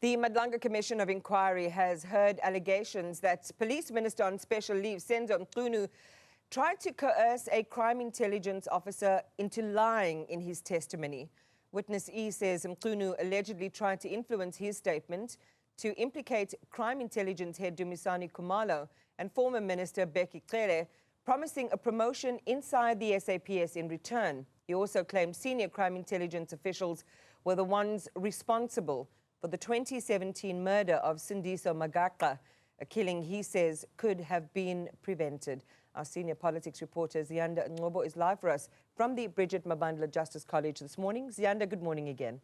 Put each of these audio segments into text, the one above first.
The Madlanga Commission of Inquiry has heard allegations that Police Minister on special leave, Senzo Mchunu, tried to coerce a crime intelligence officer into lying in his testimony. Witness E says Mchunu allegedly tried to influence his statement to implicate crime intelligence head Dumisani Khumalo and former Minister Veary, promising a promotion inside the SAPS in return. He also claimed senior crime intelligence officials were the ones responsible for the 2017 murder of Sindiso Magaka, a killing he says could have been prevented. Our senior politics reporter Ziyanda Ngobo is live for us from the Bridget Mabandla Justice College this morning. Ziyanda, good morning again.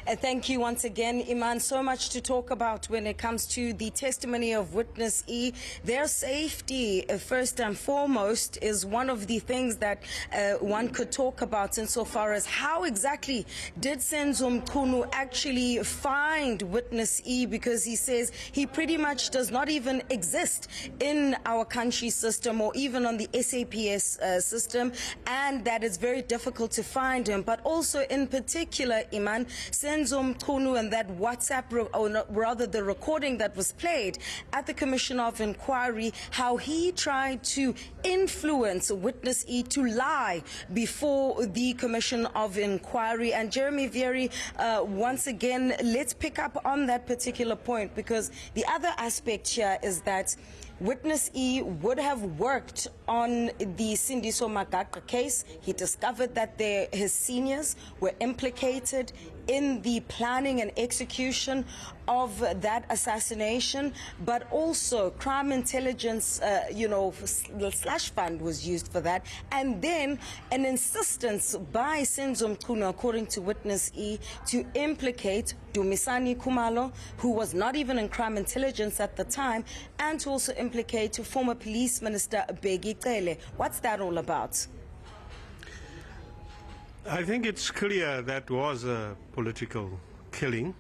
Thank you once again, Iman. So much to talk about when it comes to the testimony of Witness E. Their safety, first and foremost, is one of the things that one could talk about insofar as how exactly did Senzo Mchunu actually find Witness E, because he says he pretty much does not even exist in our country system or even on the SAPS system, and that it's very difficult to find him. But also in particular, Iman, Senzo Mchunu and that WhatsApp, or rather the recording that was played at the Commission of Inquiry, how he tried to influence Witness E to lie before the Commission of Inquiry. And Jeremy Veary, once again, let's pick up on that particular point, because the other aspect here is that Witness E would have worked on the Sindiso Magaka case. He discovered that his seniors were implicated in the planning and execution of that assassination, but also crime intelligence, the slush fund was used for that, and then an insistence by Senzo Mchunu, according to Witness E, to implicate Dumisani Khumalo, who was not even in crime intelligence at the time, and to also implicate former Police Minister Veary. What's that all about? I think it's clear that was a political killing,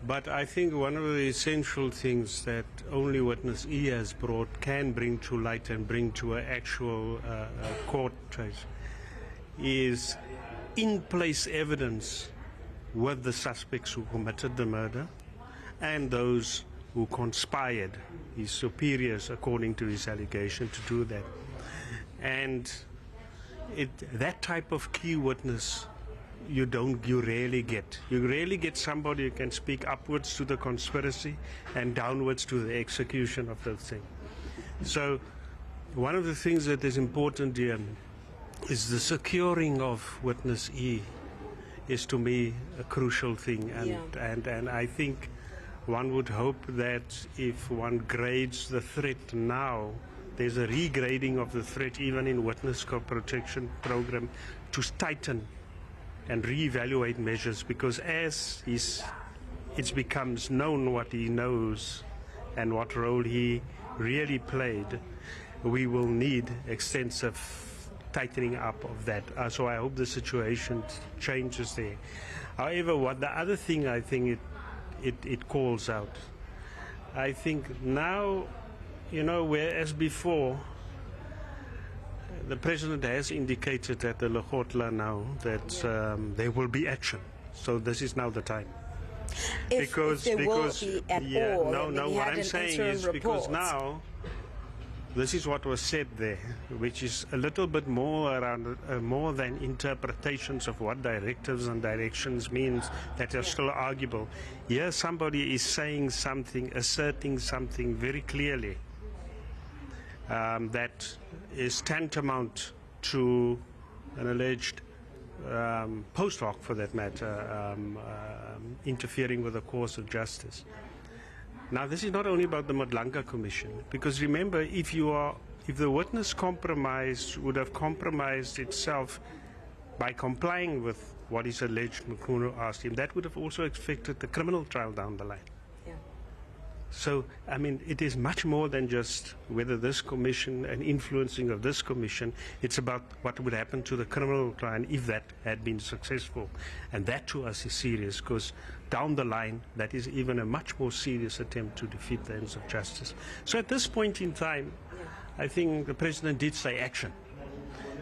but I think one of the essential things that only Witness E has brought can bring to light and bring to an actual court case is in-place evidence with the suspects who committed the murder and those who conspired, his superiors, according to his allegation, to do that. And that type of key witness you rarely get. You rarely get somebody who can speak upwards to the conspiracy and downwards to the execution of the thing. So one of the things that is important here is the securing of Witness E is to me a crucial thing, and I think one would hope that if one grades the threat now, there's a regrading of the threat even in witness protection program to tighten and reevaluate measures, because as it becomes known what he knows and what role he really played, we will need extensive tightening up of that. So I hope the situation changes there. However, what the other thing I think it calls out, I think now, whereas before, the President has indicated at the Lekgotla now that there will be action. So this is now the time. If there will be at all. No, what I'm saying is because now, this is what was said there, which is a little bit more around more than interpretations of what directives and directions means that are still arguable. Here somebody is saying something, asserting something very clearly that is tantamount to an alleged post hoc, for that matter, interfering with the course of justice. Now, this is not only about the Madlanga Commission, because remember, if the witness compromised would have compromised itself by complying with what is alleged Mchunu asked him, that would have also affected the criminal trial down the line. So, I mean, it is much more than just whether this commission and influencing of this commission. It's about what would happen to the criminal trial if that had been successful. And that to us is serious, because down the line, that is even a much more serious attempt to defeat the ends of justice. So at this point in time, I think the President did say action.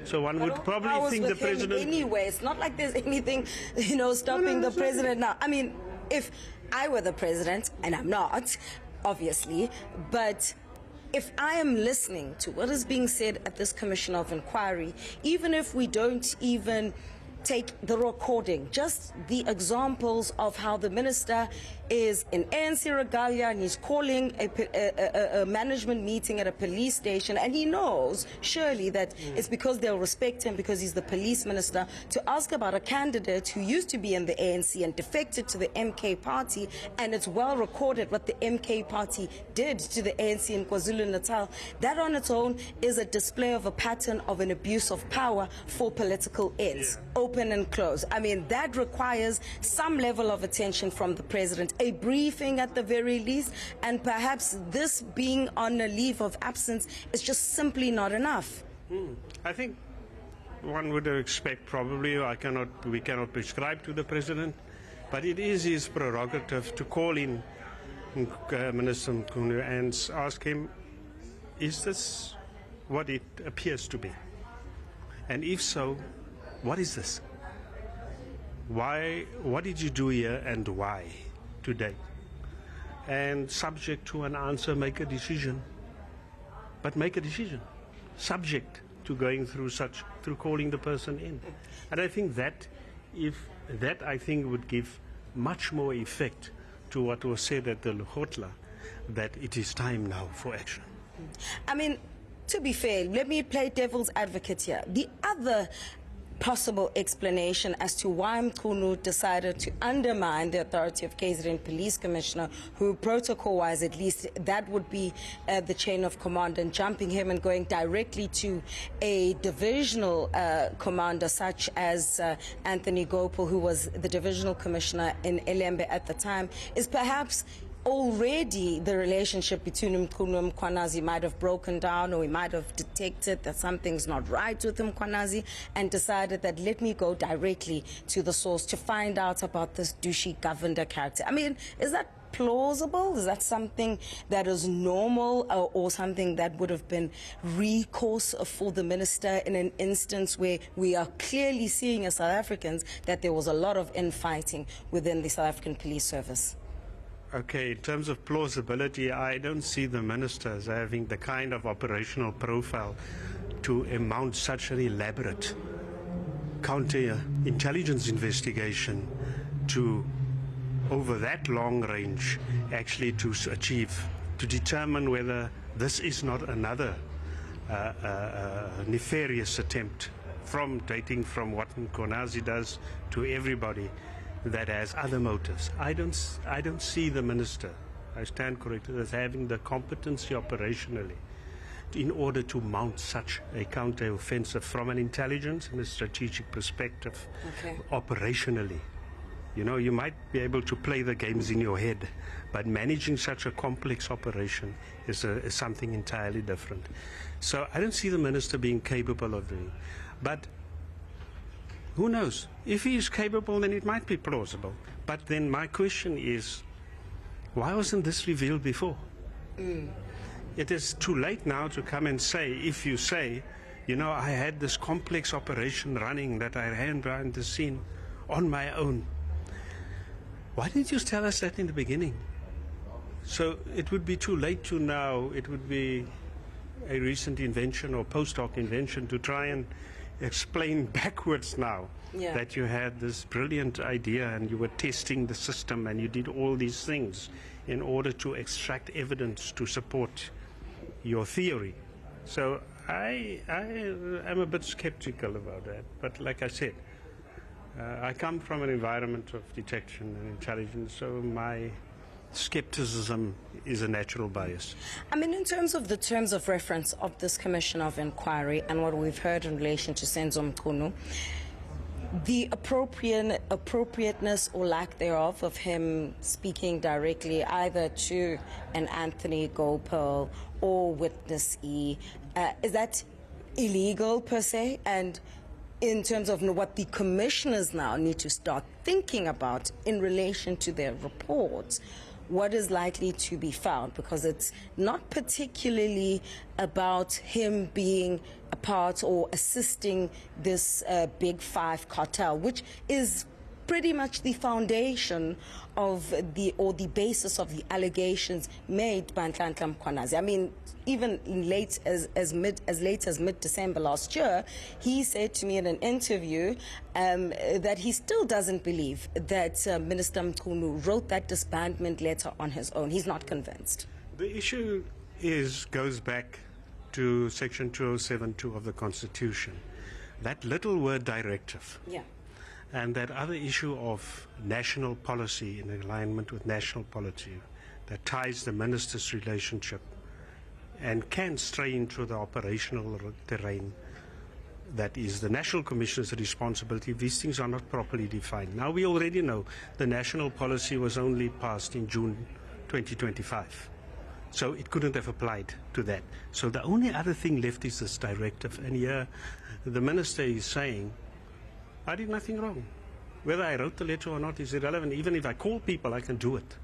So one would probably think the president... Anyway, it's not like there's anything, stopping the president now. I mean, if I were the president, and I'm not, obviously, but if I am listening to what is being said at this Commission of Inquiry, even if we don't even take the recording, just the examples of how the minister is in ANC regalia and he's calling a management meeting at a police station, and he knows surely that it's because they'll respect him because he's the police minister, to ask about a candidate who used to be in the ANC and defected to the MK party, and it's well recorded what the MK party did to the ANC in KwaZulu-Natal. That on its own is a display of a pattern of an abuse of power for political ends. Open and close. I mean, that requires some level of attention from the president, a briefing at the very least, and perhaps this being on a leave of absence is just simply not enough. I think one would expect probably, we cannot prescribe to the president, but it is his prerogative to call in Minister Mchunu and ask him, is this what it appears to be? And if so, what is this? Why? What did you do here and why today? And subject to an answer, make a decision. But make a decision, subject to going through calling the person in. And I think that, I think would give much more effect to what was said at the Lekgotla, that it is time now for action. I mean, to be fair, let me play devil's advocate here. The other possible explanation as to why Mchunu decided to undermine the authority of KZN Police Commissioner, who protocol-wise at least, that would be the chain of command, and jumping him and going directly to a divisional commander such as Anthony Gopal, who was the divisional commissioner in Elembe at the time, is perhaps already the relationship between Mchunu and Mkhwanazi might have broken down, or he might have detected that something's not right with Mkhwanazi and decided that let me go directly to the source to find out about this douchey governor character. I mean, is that plausible? Is that something that is normal, or something that would have been recourse for the minister in an instance where we are clearly seeing as South Africans that there was a lot of infighting within the South African Police Service? Okay, in terms of plausibility, I don't see the minister as having the kind of operational profile to mount such an elaborate counter-intelligence investigation to, over that long range, actually to determine whether this is not another nefarious attempt dating from what Mkhwanazi does to everybody that has other motives. I don't see the minister, I stand corrected, as having the competency operationally in order to mount such a counter-offensive from an intelligence and a strategic perspective. Operationally. You might be able to play the games in your head, but managing such a complex operation is something entirely different. So I don't see the minister being capable of doing. But who knows? If he is capable, then it might be plausible. But then my question is, why wasn't this revealed before? It is too late now to come and say, if you say, I had this complex operation running that I ran behind the scene on my own. Why didn't you tell us that in the beginning? So it would be too late to now, it would be a recent invention or post hoc invention to try and explain backwards now that you had this brilliant idea and you were testing the system and you did all these things in order to extract evidence to support your theory. So I am a bit skeptical about that. But like I said, I come from an environment of detection and intelligence, so my skepticism is a natural bias. I mean, in terms of the terms of reference of this Commission of Inquiry and what we've heard in relation to Senzo Mchunu, the appropriateness or lack thereof of him speaking directly either to an Anthony Gopal or Witness E, is that illegal per se? And in terms of what the commissioners now need to start thinking about in relation to their reports, what is likely to be found, because it's not particularly about him being a part or assisting this Big Five cartel, which is pretty much the foundation of the basis of the allegations made by Nhlanhla Mkhwanazi. I mean, even late as mid-December last year, he said to me in an interview that he still doesn't believe that Minister Mchunu wrote that disbandment letter on his own. He's not convinced. The issue goes back to Section 207(2) of the Constitution. That little word directive. Yeah. And that other issue of national policy in alignment with national policy that ties the minister's relationship and can stray into the operational terrain that is the National Commission's responsibility if these things are not properly defined. Now, we already know the national policy was only passed in June 2025. So it couldn't have applied to that. So the only other thing left is this directive. And here the minister is saying, I did nothing wrong. Whether I wrote the letter or not is irrelevant. Even if I call people, I can do it,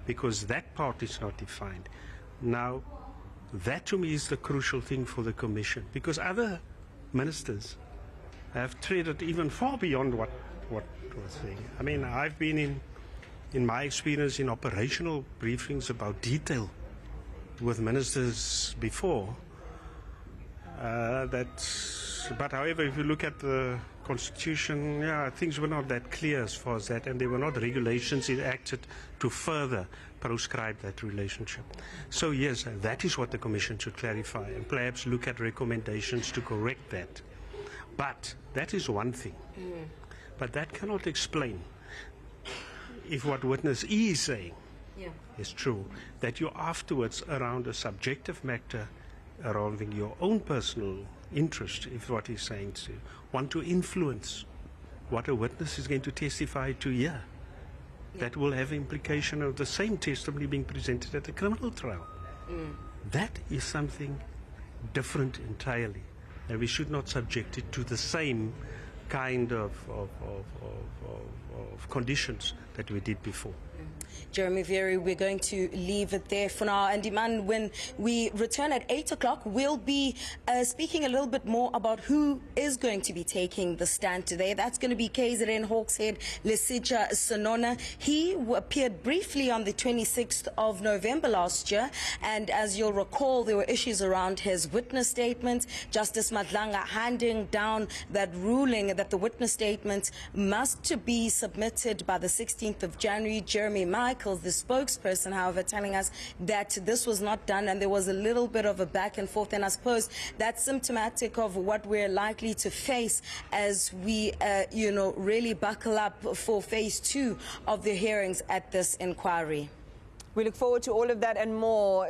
because that part is not defined. Now, that to me is the crucial thing for the Commission, because other ministers have treaded even far beyond what was saying. I mean, I've been in my experience in operational briefings about detail with ministers before. But however, if you look at the Constitution, things were not that clear as far as that, and there were not regulations enacted to further proscribe that relationship. So yes, that is what the Commission should clarify, and perhaps look at recommendations to correct that. But that is one thing. But that cannot explain, if what witness E is saying is true, that you afterwards, around a subjective matter around your own personal interest, if what he's saying to want to influence what a witness is going to testify to here. That will have implication of the same testimony being presented at a criminal trial. That is something different entirely, and we should not subject it to the same kind of conditions that we did before. Jeremy Veary, we're going to leave it there for now. And Iman, when we return at 8 o'clock, we'll be speaking a little bit more about who is going to be taking the stand today. That's going to be KZN Hawks head Lesitsha Sonona. He appeared briefly on the 26th of November last year, and as you'll recall, there were issues around his witness statements. Justice Madlanga handing down that ruling that the witness statements must be submitted by the 16th of January. Jeremy Michaels, the spokesperson, however, telling us that this was not done, and there was a little bit of a back and forth, and I suppose that's symptomatic of what we're likely to face as we, really buckle up for phase 2 of the hearings at this inquiry. We look forward to all of that and more.